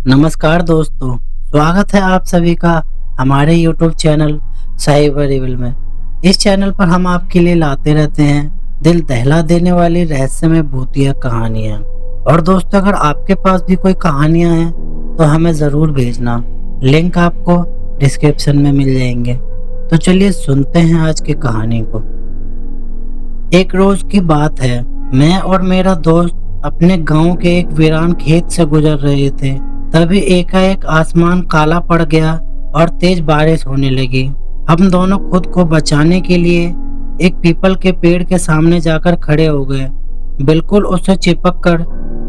नमस्कार दोस्तों, स्वागत है आप सभी का हमारे YouTube चैनल साइबर एविल में। इस चैनल पर हम आपके लिए लाते रहते हैं दिल दहला देने वाली रहस्यमय भूतिया कहानियाँ। और दोस्तों, अगर आपके पास भी कोई कहानियाँ हैं तो हमें ज़रूर भेजना, लिंक आपको डिस्क्रिप्शन में मिल जाएंगे। तो चलिए सुनते हैं आज की कहानी को। एक रोज की बात है, मैं और मेरा दोस्त अपने गांव के एक वीरान खेत से गुजर रहे थे। तभी एकाएक आसमान काला पड़ गया और तेज बारिश होने लगी। हम दोनों खुद को बचाने के लिए एक पीपल के पेड़ के सामने जाकर खड़े हो गए, बिल्कुल उससे चिपक कर,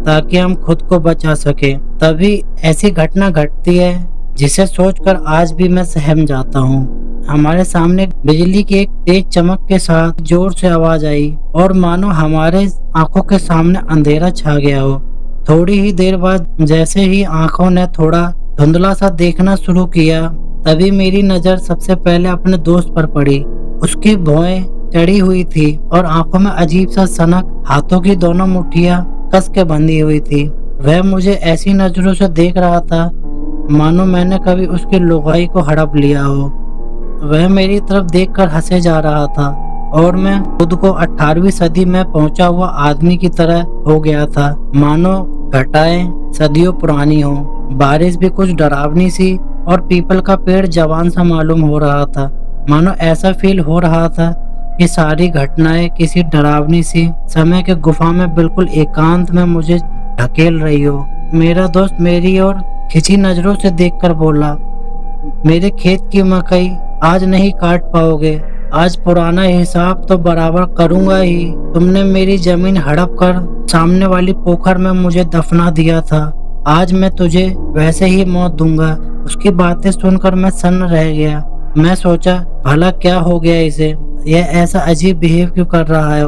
ताकि हम खुद को बचा सके। तभी ऐसी घटना घटती है जिसे सोचकर आज भी मैं सहम जाता हूँ। हमारे सामने बिजली की एक तेज चमक के साथ जोर से आवाज आई और मानो हमारे आंखों के सामने अंधेरा छा गया हो। थोड़ी ही देर बाद जैसे ही आंखों ने थोड़ा धुंधला सा देखना शुरू किया, तभी मेरी नजर सबसे पहले अपने दोस्त पर पड़ी। उसकी भौहें चढ़ी हुई थी और आंखों में अजीब सा सनक, हाथों की दोनों मुट्ठियां कस के बंधी हुई थी। वह मुझे ऐसी नजरों से देख रहा था मानो मैंने कभी उसकी लुगाई को हड़प लिया हो। वह मेरी तरफ देखकर हंसे जा रहा था और मैं खुद को 18वीं सदी में पहुंचा हुआ आदमी की तरह हो गया था, मानो घटाएं सदियों पुरानी हो। बारिश भी कुछ डरावनी सी और पीपल का पेड़ जवान सा मालूम हो रहा था, मानो ऐसा फील हो रहा था कि सारी घटनाएं किसी डरावनी सी समय के गुफा में बिल्कुल एकांत में मुझे ढकेल रही हो। मेरा दोस्त मेरी ओर खिंची नजरों से देखकर बोला, मेरे खेत की मकई आज नहीं काट पाओगे, आज पुराना हिसाब तो बराबर करूंगा ही। तुमने मेरी जमीन हड़प कर सामने वाली पोखर में मुझे दफना दिया था, आज मैं तुझे वैसे ही मौत दूंगा। उसकी बातें सुनकर मैं सन्न रह गया। मैं सोचा भला क्या हो गया इसे, यह ऐसा अजीब बिहेव क्यों कर रहा है।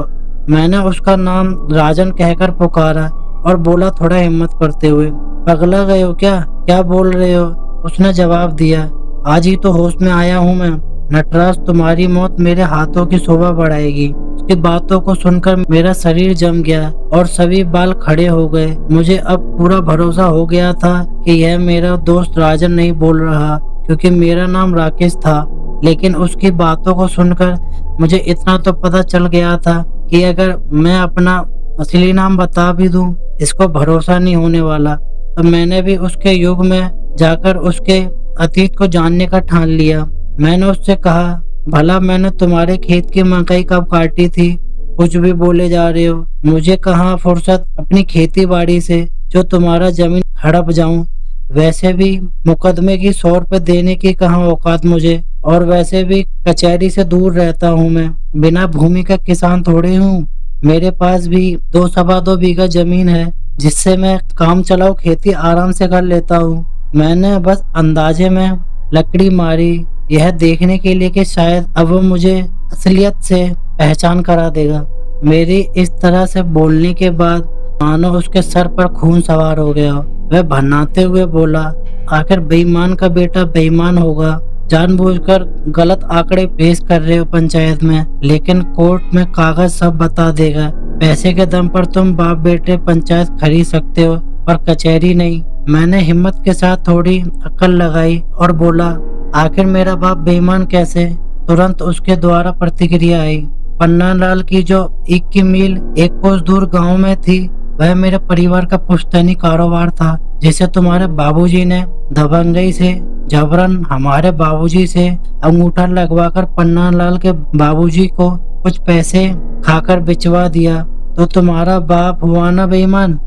मैंने उसका नाम राजन कहकर पुकारा और बोला थोड़ा हिम्मत करते हुए, पगला गए हो क्या, क्या बोल रहे हो। उसने जवाब दिया, आज ही तो होश में आया हूँ मैं। नटराज, तुम्हारी मौत मेरे हाथों की शोभा बढ़ाएगी। उसकी बातों को सुनकर मेरा शरीर जम गया और सभी बाल खड़े हो गए। मुझे अब पूरा भरोसा हो गया था कि यह मेरा दोस्त राजन नहीं बोल रहा, क्योंकि मेरा नाम राकेश था। लेकिन उसकी बातों को सुनकर मुझे इतना तो पता चल गया था कि अगर मैं अपना असली नाम बता भी दूं, इसको भरोसा नहीं होने वाला। तो मैंने भी उसके युग में जाकर उसके अतीत को जानने का ठान लिया। मैंने उससे कहा, भला मैंने तुम्हारे खेत की मकई कब काटी थी, कुछ भी बोले जा रहे हो। मुझे कहाँ फुर्सत अपनी खेती बाड़ी से जो तुम्हारा जमीन हड़प जाऊं। वैसे भी मुकदमे की 100 रुपए देने की कहाँ औकात मुझे, और वैसे भी कचहरी से दूर रहता हूँ मैं, बिना भूमि का किसान थोड़े हूँ। मेरे पास भी 2 बीघा जमीन है जिससे मैं काम चलाऊ खेती आराम से कर लेता हूँ। मैंने बस अंदाजे में लकड़ी मारी, यह देखने के लिए कि शायद अब वो मुझे असलियत से पहचान करा देगा। मेरी इस तरह से बोलने के बाद मानो उसके सर पर खून सवार हो गया। वह भन्नाते हुए बोला, आखिर बेईमान का बेटा बेईमान होगा। जानबूझकर गलत आंकड़े पेश कर रहे हो पंचायत में, लेकिन कोर्ट में कागज सब बता देगा। पैसे के दम पर तुम बाप बेटे पंचायत खरीद सकते हो, पर कचहरी नहीं। मैंने हिम्मत के साथ थोड़ी अक्ल लगाई और बोला, आखिर मेरा बाप बेईमान कैसे। तुरंत उसके द्वारा प्रतिक्रिया आई, पन्ना लाल की जो ईख की मिल 1 कोस दूर गांव में थी, वह मेरे परिवार का पुश्तैनी कारोबार था, जिसे तुम्हारे बाबूजी ने दबंगई से जबरन हमारे बाबूजी से अंगूठा लगवाकर पन्ना लाल के बाबूजी को कुछ पैसे खाकर बिचवा दिया। तो तुम्हारा बाप हुआ ना बेईमान।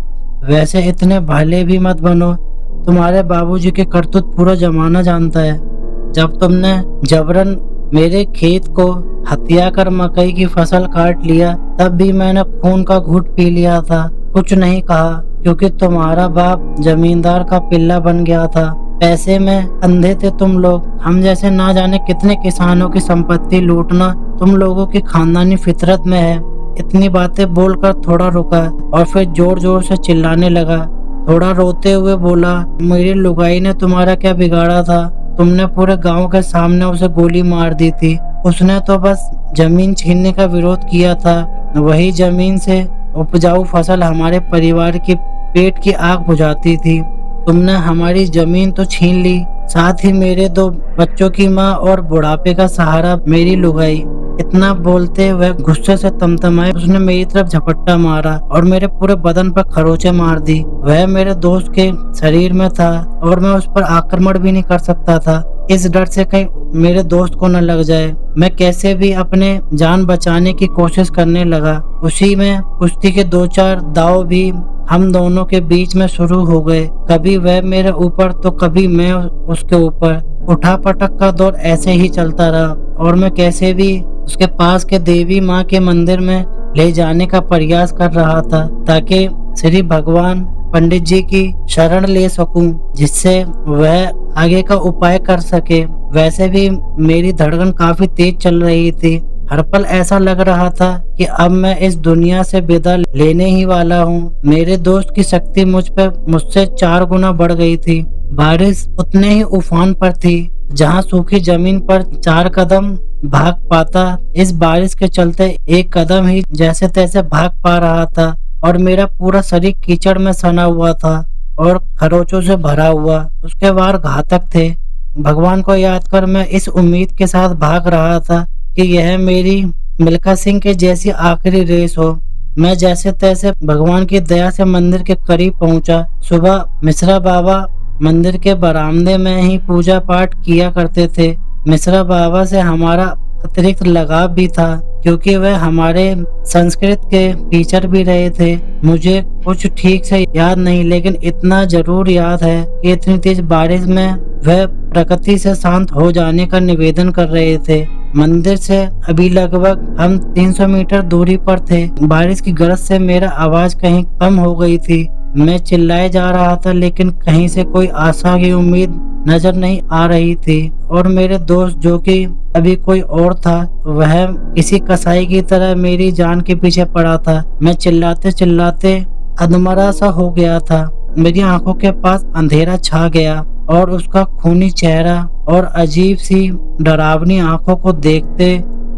वैसे इतने भले भी मत बनो, तुम्हारे बाबूजी के करतूत पूरा जमाना जानता है। जब तुमने जबरन मेरे खेत को हत्या कर मकई की फसल काट लिया, तब भी मैंने खून का घूंट पी लिया था, कुछ नहीं कहा, क्योंकि तुम्हारा बाप जमींदार का पिल्ला बन गया था। पैसे में अंधे थे तुम लोग। हम जैसे ना जाने कितने किसानों की संपत्ति लूटना तुम लोगों की खानदानी फितरत में है। इतनी बातें बोलकर थोड़ा रुका और फिर जोर जोर से चिल्लाने लगा। थोड़ा रोते हुए बोला, मेरी लुगाई ने तुम्हारा क्या बिगाड़ा था। तुमने पूरे गांव के सामने उसे गोली मार दी थी। उसने तो बस जमीन छीनने का विरोध किया था। वही जमीन से उपजाऊ फसल हमारे परिवार की पेट की आग बुझाती थी। तुमने हमारी जमीन तो छीन ली, साथ ही मेरे 2 बच्चों की माँ और बुढ़ापे का सहारा मेरी लुगाई। इतना बोलते वह गुस्से से तमतमाए। उसने मेरी तरफ झपट्टा मारा और मेरे पूरे बदन पर खरोंचे मार दी। वह मेरे दोस्त के शरीर में था और मैं उस पर आक्रमण भी नहीं कर सकता था, इस डर से कहीं मेरे दोस्त को न लग जाए। मैं कैसे भी अपने जान बचाने की कोशिश करने लगा। उसी में कुश्ती के 2-4 दांव भी हम दोनों के बीच में शुरू हो गए। कभी वह मेरे ऊपर तो कभी मैं उसके ऊपर। उठा पटक का दौर ऐसे ही चलता रहा और मैं कैसे भी उसके पास के देवी माँ के मंदिर में ले जाने का प्रयास कर रहा था, ताकि श्री भगवान पंडित जी की शरण ले सकूं, जिससे वह आगे का उपाय कर सके। वैसे भी मेरी धड़कन काफी तेज चल रही थी। हर पल ऐसा लग रहा था कि अब मैं इस दुनिया से विदा लेने ही वाला हूँ। मेरे दोस्त की शक्ति मुझसे 4 गुना बढ़ गई थी। बारिश उतने ही उफान पर थी, जहाँ सूखी जमीन पर 4 कदम भाग पाता, इस बारिश के चलते 1 कदम ही जैसे तैसे भाग पा रहा था और मेरा पूरा शरीर कीचड़ में सना हुआ था और खरोंचों से भरा हुआ। उसके वार घातक थे। भगवान को याद कर मैं इस उम्मीद के साथ भाग रहा था कि यह मेरी मिल्खा सिंह के जैसी आखिरी रेस हो। मैं जैसे तैसे भगवान की दया से मंदिर के करीब पहुंचा। सुबह मिश्रा बाबा मंदिर के बरामदे में ही पूजा पाठ किया करते थे। मिश्रा बाबा से हमारा अतिरिक्त लगाव भी था, क्योंकि वह हमारे संस्कृत के टीचर भी रहे थे। मुझे कुछ ठीक से याद नहीं, लेकिन इतना जरूर याद है कि इतनी तेज बारिश में वह प्रकृति से शांत हो जाने का निवेदन कर रहे थे। मंदिर से अभी लगभग हम 300 मीटर दूरी पर थे। बारिश की गरज से मेरा आवाज कहीं कम हो गई थी। मैं चिल्लाए जा रहा था, लेकिन कहीं से कोई आशा की उम्मीद नजर नहीं आ रही थी। और मेरे दोस्त, जो कि अभी कोई और था, वह किसी कसाई की तरह मेरी जान के पीछे पड़ा था। मैं चिल्लाते चिल्लाते अधमरा सा हो गया था। मेरी आंखों के पास अंधेरा छा गया और उसका खूनी चेहरा और अजीब सी डरावनी आंखों को देखते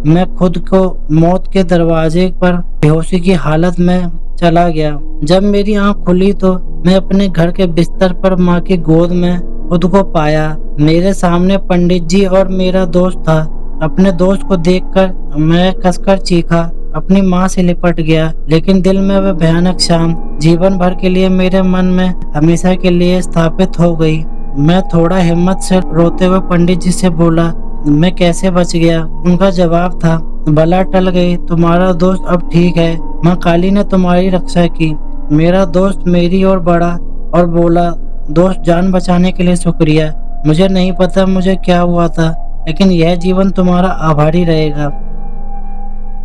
मैं खुद को मौत के दरवाजे पर बेहोशी की हालत में चला गया। जब मेरी आंख खुली तो मैं अपने घर के बिस्तर पर माँ की गोद में खुद को पाया। मेरे सामने पंडित जी और मेरा दोस्त था। अपने दोस्त को देखकर मैं कसकर चीखा, अपनी माँ से लिपट गया, लेकिन दिल में वह भयानक शाम जीवन भर के लिए मेरे मन में हमेशा के लिए स्थापित हो गई। मैं थोड़ा हिम्मत से रोते हुए पंडित जी से बोला, मैं कैसे बच गया? उनका जवाब था, बला टल गई, तुम्हारा दोस्त अब ठीक है, माँ काली ने तुम्हारी रक्षा की। मेरा दोस्त मेरी ओर बढ़ा और बोला, दोस्त, जान बचाने के लिए शुक्रिया। मुझे नहीं पता मुझे क्या हुआ था, लेकिन यह जीवन तुम्हारा आभारी रहेगा।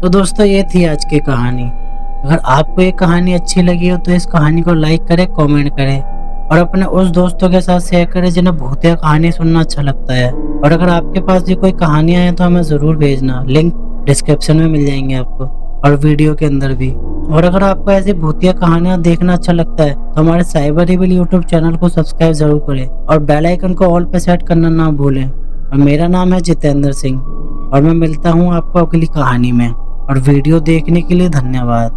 तो दोस्तों, ये थी आज की कहानी। अगर आपको ये कहानी अच्छी लगी हो तो इस कहानी को लाइक करें, कमेंट करें और अपने उस दोस्तों के साथ शेयर करें जिन्हें भूतिया कहानी सुनना अच्छा लगता है। और अगर आपके पास भी कोई कहानियां हैं तो हमें जरूर भेजना, लिंक डिस्क्रिप्शन में मिल जाएंगे आपको और वीडियो के अंदर भी। और अगर आपको ऐसी भूतिया कहानियां देखना अच्छा लगता है तो हमारे साइबर एविल यूट्यूब चैनल को सब्सक्राइब जरूर करें और बेल आइकन को ऑल पे सेट करना ना भूलें। और मेरा नाम है जितेंद्र सिंह और मैं मिलता हूँ आपको अगली कहानी में। और वीडियो देखने के लिए धन्यवाद।